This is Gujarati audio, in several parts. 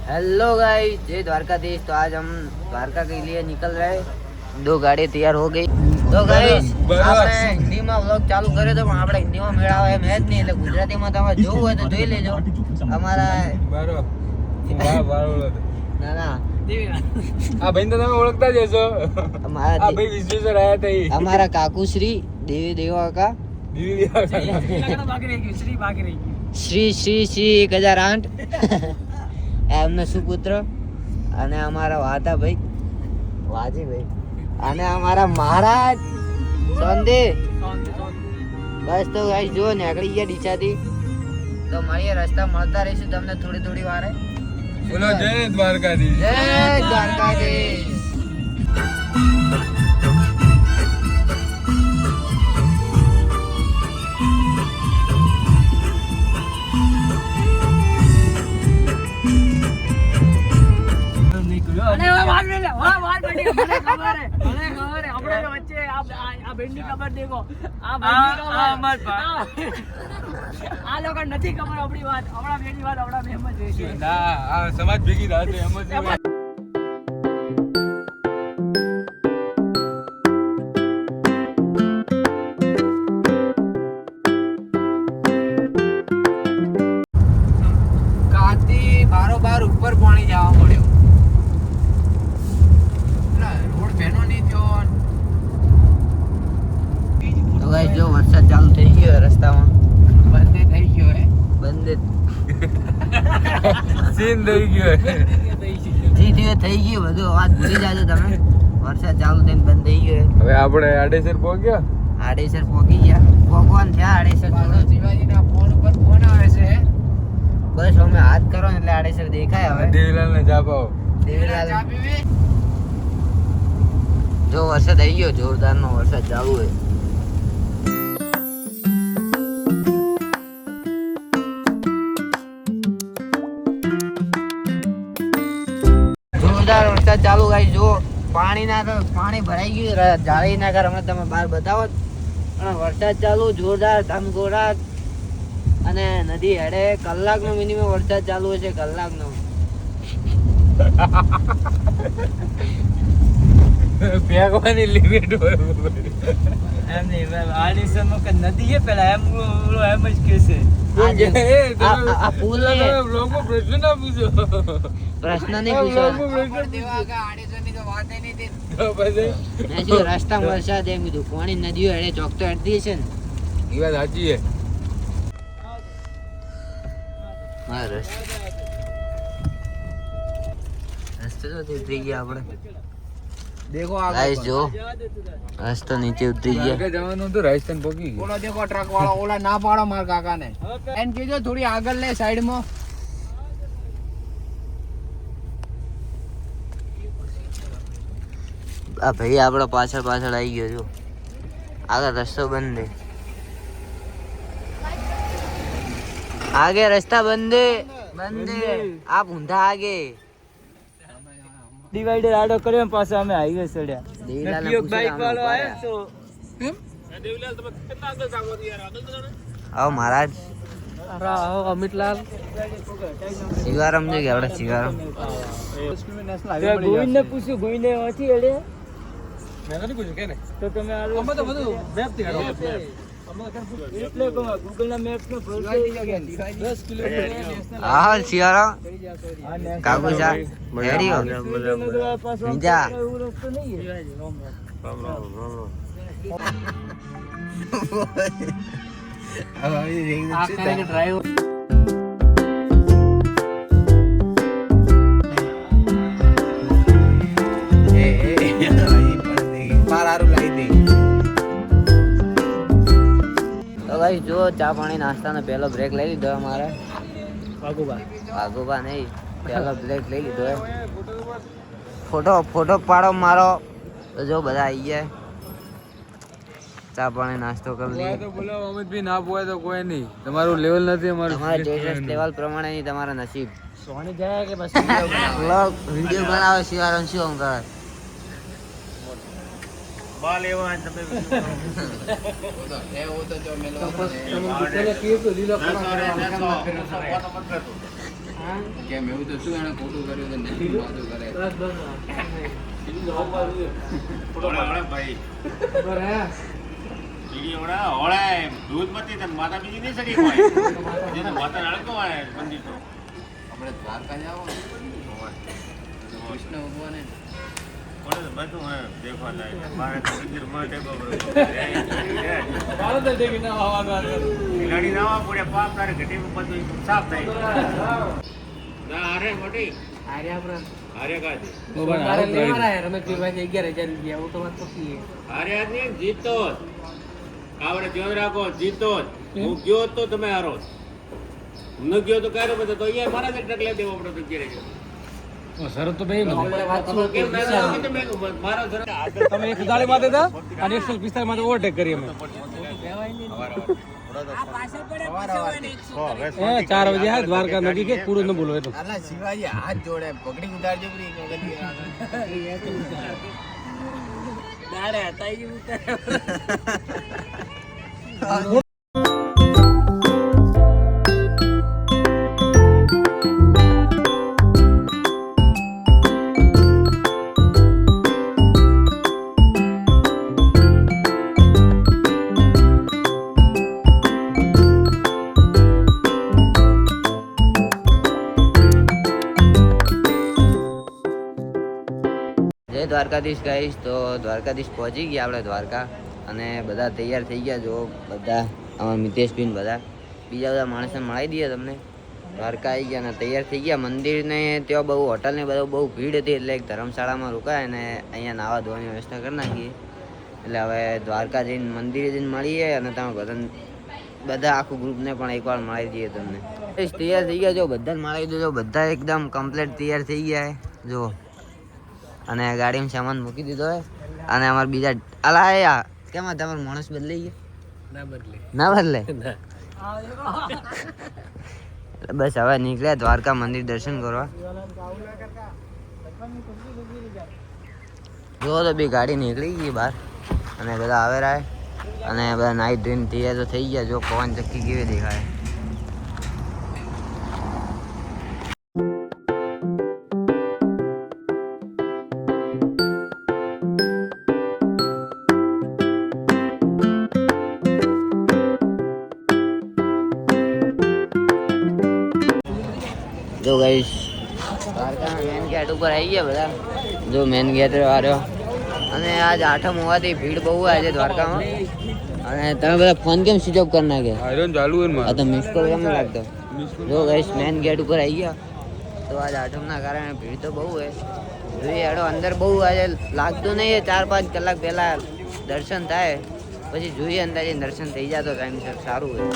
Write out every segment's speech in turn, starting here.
हेलो गाइस, जय द्वारकाधीश। तो आज हम द्वारका के लिए निकल रहे हैं। 2 गाड़ी तैयार हो गई। तो गाइस આપણે હિન્દીમાં વ્લોગ ચાલુ કર્યો તો પણ આપણે હિન્દીમાં મેળાવા એમ હે જ નહીં, એટલે ગુજરાતીમાં તમે જોવું હોય તો જોઈ લેજો। અમારા ના ના આ ભાઈ તો તમે ઓળખતા જ હશો। અમારા આ ભાઈ વિશ્વેશ્વર આયા હતા ઈ અમારા કાકુ શ્રી દેવી દેવા કા શ્રી શ્રી શ્રી 1008 એમનો સુપુત્ર અને અમારા વાતાભાઈ વાજીભાઈ અને અમારા મહારાજ સોંદે। બસ તો ગાઈસ જો નીકળી ગયા ડીસાથી, તો મળીએ રસ્તા મળતા રહીશું તમને થોડી થોડી વારે। બોલો જય દ્વારકાધીશ। જય દ્વારકાધીશ। સમાજ ભેગી રાત એમ જ કાતી બારોબાર ઉપર પાણી જવા મળ્યો। રોડ બેનો નહીં થયો। તો ગાઈસ જો વરસાદ ચાલુ થઈ ગયો રસ્તામાં, બંધ થઈ ગયો હે, બંધ સીન થઈ ગયો જી થઈ ગયું બધું। વાત ભૂલી જાજો તમે, વરસાદ ચાલુ થઈને બંધ થઈ ગયો। હવે આપણે આડેસર પહોંચ્યા। આડેસર પહોંચી ગયા, ભગવાન થયા આડેસર। શિવાજીના ફોન ઉપર ફોન આવે છે, બસ અમે હાથ કરો એટલે આડેસર દેખાય। હવે દેવીલાલ ને જાપાઓ દેવીલાલ જો વરસાદ આવી ગયો, જોરદાર નો વરસાદ ચાલુ છે। જોરદાર વરસાદ ચાલુ ગાઈ જો પાણી ભરાઈ ગયું જાળી ના ઘર, હમણાં તમે બહાર બતાવો પણ વરસાદ ચાલુ જોરદાર ધમઘોરાટ અને નદી હેડે। કલાકનો મિનિમમ વરસાદ ચાલુ છે, કલાકનો। ફેંકવાની લિમિટ હોય એમ નહીં આડીસર નો કે નદી છે પેલા એમ એમ જ કે છે આ પુલ લોકો પ્રશ્ન ના પૂછો। પ્રશ્ન નહીં પૂછો, રસ્તા વરસાદ એમ કીધું પાણી નદીઓ હેડે ચોક તો હેડતી છે ને, એ વાત સાચી છે। રસ્તો તો ઉતરી ગયા આપણે। देखो ગાઈસ જો રસ્તો નીચે ઉતરી ગયા। આગળ જવાનું તો રાજસ્થાન પહોંચી ગયું। ઓલો देखो ट्रक वाला ओला ना पाड़ो मार काका ने एन कीजो थोड़ी આગળ લે સાઈડ માં। આ ભાઈ આપણો પાછળ આવી ગયો જો, આગળ રસ્તો બંધ है, आगे रास्ता बंद है, आप ऊंधा आगे। ડિવાઈડર આડો કર્યો ને પાછા અમે હાઈવે ચડ્યા। દેવીલાલ નકીયો બાઈક વાળો આયો તો દેવીલાલ તમે કેટલા આગળ જાગો યાર, આગળ તો આવો મહારાજ અમિતલાલ શિવારામ જો ગયા આપણે શિવારામ। ગોવિંદ ને પૂછ્યું, ગોવિંદ ને નથી એડે મેં નથી પૂછ્યું કે ને તો તમે અમે તો બધું મેપ થી કાઢો। એટલે ગૂગલ ના મેપ નો 10 કિલોમીટર હા શિવારામ કાકુ સા રેડી હો નીજા। રસ્તો નહીં ડ્રાઈવર તો ભાઈ જો ચા પાણી નાસ્તાનો પહેલો બ્રેક લઈ લીધો અમારે। ભાગુબા નહીં, પહેલો બ્રેક લઈ લીધો હે। ફોટો પાડો મારો તો જો બધા આવી ગયા, ચા પાણી નાસ્તો કરી લઈએ। તો બોલો અમિતભાઈ, ના પોય તો કોઈ નહીં, તમારું લેવલ નથી અમારું। તમારા ટેસ્ટ લેવલ પ્રમાણેની તમારા નસીબ। સોની જાય કે બસ વ્લોગ વિડિયો બનાવે શિવારામ શું કરે બાલ એવા તમે એ તો જો મેલો તમે દીકરે કીધું લીલો કેમ એવું તો શું એને ખોટું કર્યું તો નહીં વાતો કરે આપણે દ્વારકા જાઓ ને કૃષ્ણ ભગવાને જીતો આવડે ધ્યાન રાખો જીતો હું ગયો તો તમે હારો ન ગયો તો કારો બધો તો અહીંયા મારા જ ટકલે દેવો પડે તો ઘેરે ગયો શરત તો ભાઈ કેમ મારો તમે 140 માં દેતા અને 145 માં ઓવરટેક કરી અમે 4 વાગે હા દ્વારકા નદી કે કૂડું ન બોલો એટલું આલા શિવાજી હાથ જોડે પકડી ઉતારજો પ્રી દાડે હતા ઈ ઉતાર જય દ્વારકાધીશ ગાઈસ. તો દ્વારકાધીશ પહોંચી ગયા આપણે દ્વારકા અને બધા તૈયાર થઈ ગયા. જો બધા અમારા મિતેશબેન બધા બીજા બધા માણસને મળાવી દઈએ તમને. દ્વારકા આવી ગયા અને તૈયાર થઈ ગયા. મંદિરને ત્યાં બહુ હોટલને બધું બહુ ભીડ હતી એટલે એક ધર્મશાળામાં રોકાય અને અહીંયા નાવા ધોવાની વ્યવસ્થા કરી નાખીએ. એટલે હવે દ્વારકા જઈને મંદિરે જઈને મળીએ અને તમે બધા આખું ગ્રુપને પણ એકવાર મળાવી દઈએ તમને. તૈયાર થઈ ગયા. જો બધાને મળાવી દો. બધા એકદમ કમ્પ્લીટ તૈયાર થઈ ગયા જો. અને ગાડીમાં સામાન મૂકી દીધો હોય અને અમારા બીજા અલા કેમ તમારો માણસ બદલાઈ ગયો? ના બદલે બસ હવે નીકળ્યા દ્વારકા મંદિર દર્શન કરવા. જો તો બી ગાડી નીકળી ગઈ બહાર અને બધા આવે રહ્યા અને બધા નાઈ ધોઈને તૈયાર તો થઈ ગયા. જો પવન ચક્કી કેવી દેખાય. જો ગાઈસ દ્વારકાના મેન ગેટ ઉપર આવી ગયા બધા. જો મેન ગેટ આવ્યો અને આજ આઠમ હોવાથી ભીડ બહુ આજે દ્વારકામાં. અને તમે બધા ફોન કેમ સ્વિચ ઓફ કરી નાખ્યા? તો મિસ કોલ કેમ લાગતો? જો ગાઈસ મેન ગેટ ઉપર આવી ગયા. તો આજ આઠમના કારણે ભીડ તો બહુ હોય. જોઈએ હેડો અંદર બહુ આજે લાગતું નહીં. 4-5 કલાક પહેલા દર્શન થાય પછી જોઈએ અંદાજે દર્શન થઈ જાય તો ટાઈમસર સારું હોય.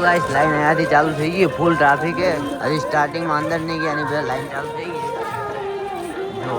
ગાઈસ લાઈન અહીંયાથી ચાલુ થઈ ગઈ. ફૂલ ટ્રાફિક છે. હજી સ્ટાર્ટિંગમાં અંદર નહીં ગયા એની પહેલાં લાઈન ચાલુ થઈ ગઈ. જો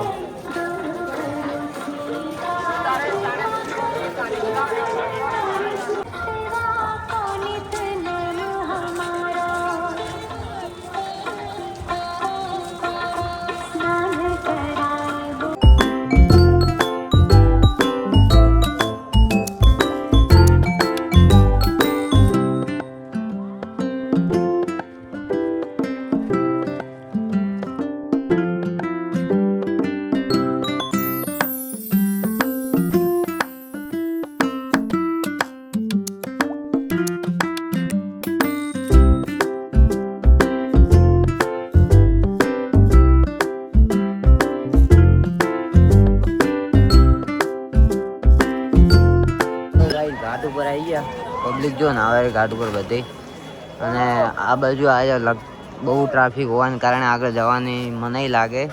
ઘાટ ઉપર આવી ગયા. પબ્લિક જો ને આવે ઘાટ ઉપર બધી. અને આ બાજુ આજે બહુ ટ્રાફિક હોવાને કારણે આગળ જવાની મનાઈ લાગે.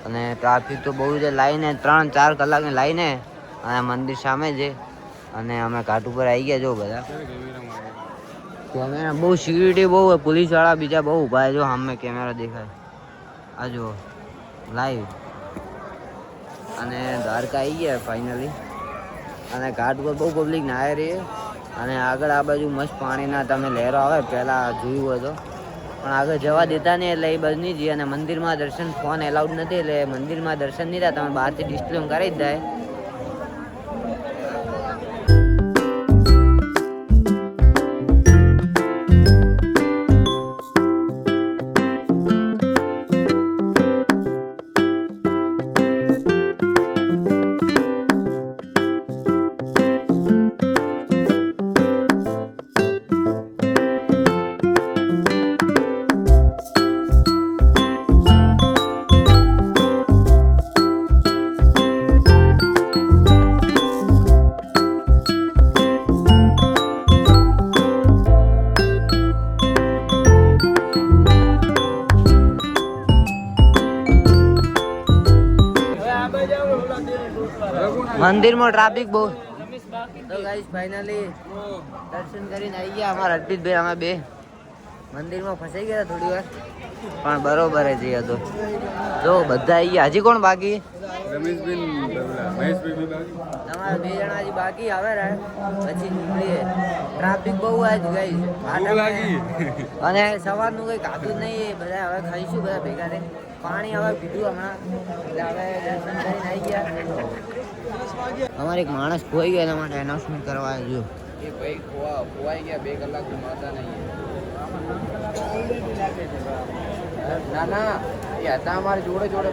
અને ટ્રાફિક તો બહુ છે. લાઈને 3-4 કલાકની લાઈને અને મંદિર સામે છે. અને અમે ઘાટ ઉપર આવી ગયા જો બધા. કેમેરા બહુ સિક્યુરિટી બહુ હોય, પોલીસ વાળા બીજા બહુ ઊભા છે. જો સામે કેમેરા દેખાય આ જો લાઈવ. અને દ્વારકા આવી ગયા ફાઇનલી. અને ઘાટ પર બહુ પબ્લિક નાહી રહી છે. અને આગળ આ બાજુ મસ્ત પાણીના તમે લહેરો આવે, પહેલાં જોયું હોય તો, પણ આગળ જવા દેતા નહીં એટલે એ બાજુ નહીં જઈએ. અને મંદિરમાં દર્શન ફોન એલાઉડ નથી એટલે મંદિરમાં દર્શન નહીં થાય, તમે બહારથી ડિસ્પ્લે કરી જ જાય. મંદિરમાં ટ્રાફિક બહુ. તો ગાઈસ ફાઇનલી દર્શન કરીને આવી ગયા. અમારા અર્પિતભાઈ અમે બે મંદિરમાં ફસાઈ ગયા થોડી વાર, પણ બરોબર જ હતો. જો બધા આવી ગયા. હજી કોણ બાકી? તમારા 2 જણા હજી બાકી આવે રહે, પછી નીકળીએ. ટ્રાફિક બહુ આજ ગાઈસ. અને સવારનું કંઈ ખાધું જ નહીં. બધા હવે ખાઈશું બધા ભેગા થઈને. પાણી હવે પીધું હમણાં, એટલે હવે દર્શન કરીને આવી ગયા. અમારે એક માણસ ખોઈ ગયો, એના માટે એનાઉન્સમેન્ટ કરવા આવ્યો. એ ભાઈ ખોવાઈ ગયા 2 કલાક માતા નહીં. ના ના, એ હતા અમારી જોડે જોડે.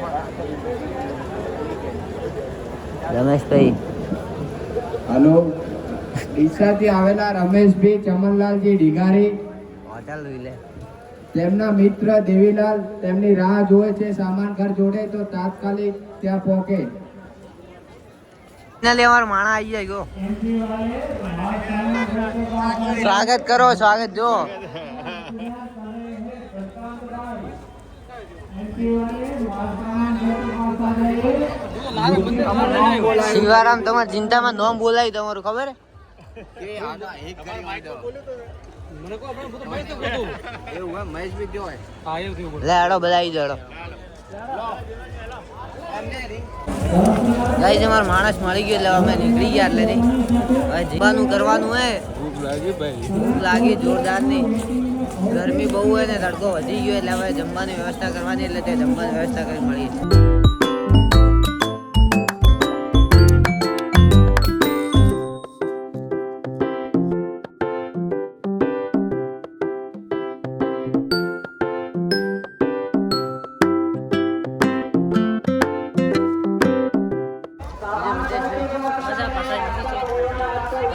રમેશભાઈ હલો, ડીસાથી આવેલા રમેશભાઈ ચમનલાલજી ડીગારી, હોટલ વિલે તેમના મિત્ર દેવીલાલ તેમની રાહ જોવે છે સામાન ઘર જોડે, તો તાત્કાલિક ત્યાં પહોંચે. અમારો માણા આવી જાય ગયો. સ્વાગત કરો, સ્વાગત. જો શિવારામ તમારી ચિંતામાં નામ બોલાવી તમારું ખબર લે હેડો બધા આવી જડો. ગાઈસ અમારો માણસ મળી ગયો એટલે અમે નીકળી ગયા. એટલે નહીં હવે જમવાનું કરવાનું હે. ભૂખ લાગી જોરદાર ની. ગરમી બહુ હોય ને તડકો વધી ગયો એટલે હવે જમવાની વ્યવસ્થા કરવાની. એટલે તે જમવાની વ્યવસ્થા કરી મળીએ.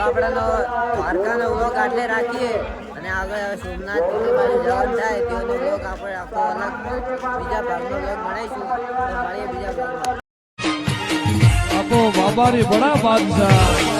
આપણાનો દ્વારકાનો વ્લોગ આટલે રાખીએ અને આગળ હવે સોમનાથ બાજુ જવાનું થાય તેનો વ્લોગ આપણે આખો અલગ બીજા ભાગનો વ્લોગ બનાવીશું. તો મળીએ બીજા વ્લોગમાં. આપો બાબારી બડા બાદશાહ.